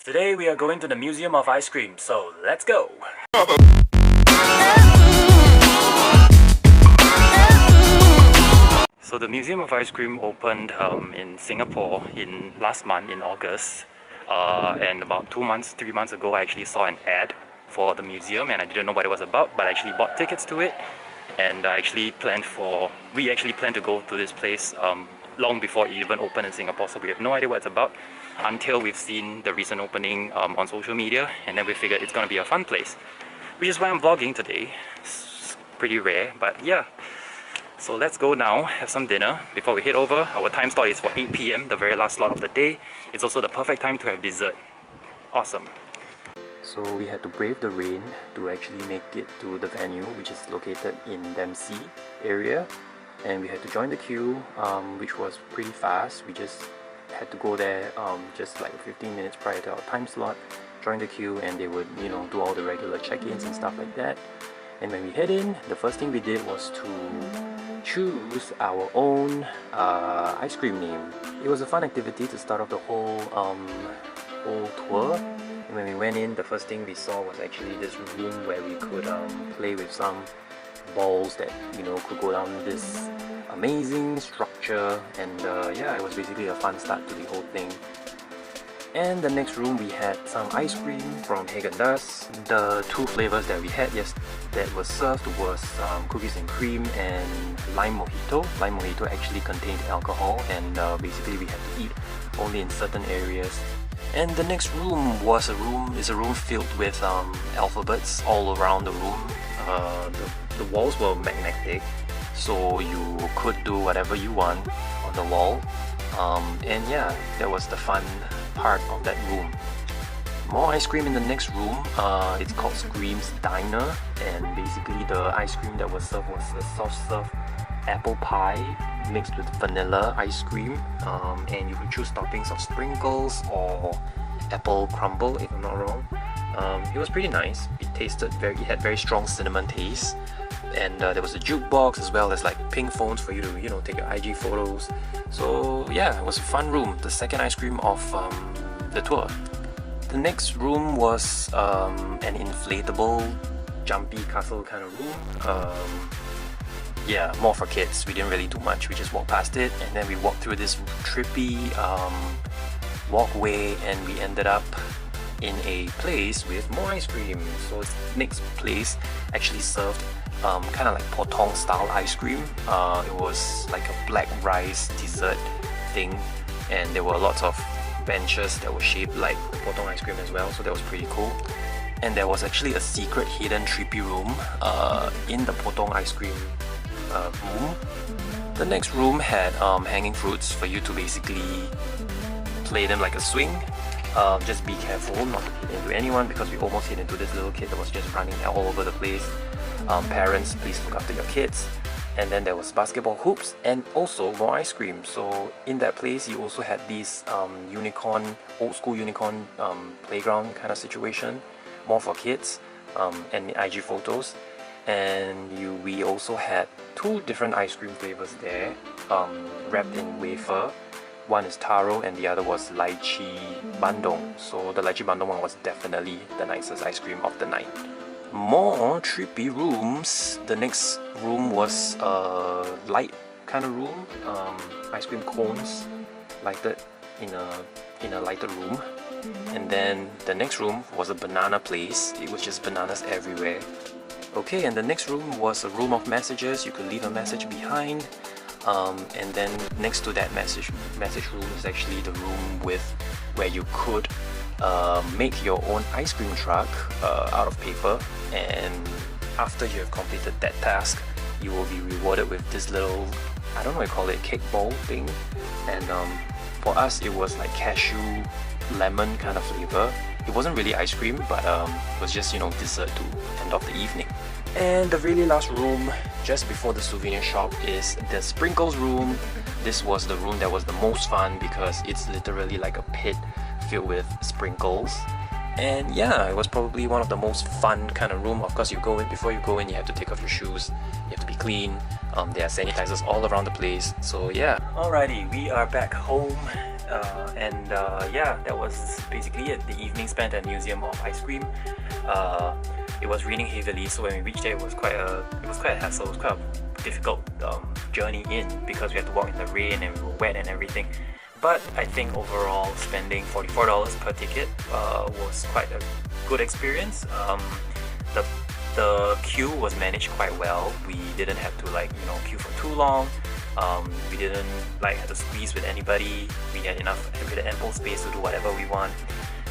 Today we are going to the Museum of Ice Cream, so let's go! So the Museum of Ice Cream opened in Singapore last month in August, and about 3 months ago I actually saw an ad for the museum and I didn't know what it was about, but I actually bought tickets to it, and we actually planned to go to this place long before it even opened in Singapore, so we have no idea what it's about until we've seen the recent opening on social media, and then we figured it's gonna be a fun place, which is why I'm vlogging today. It's pretty rare, but yeah. So let's go now, have some dinner before we head over. Our time slot is for 8 PM, the very last slot of the day. It's also the perfect time to have dessert. Awesome. So we had to brave the rain to actually make it to the venue, which is located in Dempsey area. And we had to join the queue, which was pretty fast. We just had to go there just like 15 minutes prior to our time slot, join the queue, and they would, you know, do all the regular check-ins and stuff like that. And when we head in, the first thing we did was to choose our own ice cream name. It was a fun activity to start off the whole tour. And when we went in, the first thing we saw was actually this room where we could play with some balls that, you know, could go down this amazing structure, and yeah, it was basically a fun start to the whole thing. And the next room we had some ice cream from Haagen-Dazs. The two flavors that we had that was served was cookies and cream and lime mojito. Lime mojito actually contained alcohol, and basically we had to eat only in certain areas. And the next room is a room filled with alphabets all around the room. The walls were magnetic, so you could do whatever you want on the wall. And yeah, that was the fun part of that room. More ice cream in the next room. It's called Scream's Diner, and basically the ice cream that was served was a soft serve apple pie mixed with vanilla ice cream, and you could choose toppings of sprinkles or apple crumble, if I'm not wrong. It was pretty nice. It had very strong cinnamon taste, and there was a jukebox as well as like pink phones for you to, you know, take your IG photos. So yeah, it was a fun room. The second ice cream of the tour. The next room was an inflatable jumpy castle kind of room. Yeah, more for kids. We didn't really do much. We just walked past it, and then we walked through this trippy walkway, and we ended up in a place with more ice cream. So this next place actually served kind of like potong style ice cream. It was like a black rice dessert thing, and there were lots of benches that were shaped like the potong ice cream as well, so that was pretty cool. And there was actually a secret hidden trippy room in the potong ice cream room. The next room had hanging fruits for you to basically play them like a swing. Just be careful not to hit into anyone, because we almost hit into this little kid that was just running all over the place. Parents, please look after your kids. And then there was basketball hoops and also more ice cream. So in that place you also had these old school unicorn playground kind of situation, more for kids, and IG photos. And we also had two different ice cream flavors there, wrapped in wafer. One is taro and the other was lychee bandung. So the lychee bandung one was definitely the nicest ice cream of the night. More trippy rooms. The next room was a light kind of room. Ice cream cones lighted in a lighter room. And then the next room was a banana place. It was just bananas everywhere. Okay, and the next room was a room of messages. You could leave a message behind. And then next to that message room is actually the room where you could make your own ice cream truck out of paper, and after you have completed that task, you will be rewarded with this little, I don't know what you call it, cake bowl thing. And for us it was like cashew lemon kind of flavor. It wasn't really ice cream, but it was just, you know, dessert to end off the evening. And the really last room just before the souvenir shop is the sprinkles room. This was the room that was the most fun because it's literally like a pit filled with sprinkles. And yeah, it was probably one of the most fun kind of room. Of course, before you go in, you have to take off your shoes, you have to be clean. There are sanitizers all around the place. So yeah. Alrighty, we are back home Yeah, that was basically it. The evening spent at Museum of Ice Cream. It was raining heavily, so when we reached there, it was quite a hassle. It was quite a difficult journey in because we had to walk in the rain and we were wet and everything. But I think overall, spending $44 per ticket was quite a good experience. The queue was managed quite well. We didn't have to queue for too long. We didn't have to squeeze with anybody. We had ample space to do whatever we want.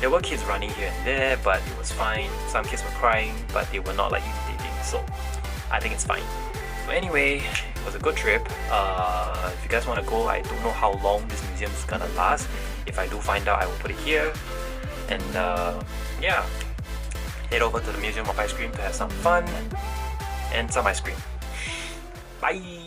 There were kids running here and there, but it was fine. Some kids were crying, but they were not irritating, so I think it's fine. So anyway, it was a good trip. If you guys want to go, I don't know how long this museum is gonna last. If I do find out, I will put it here. And yeah, head over to the Museum of Ice Cream to have some fun and some ice cream. Bye!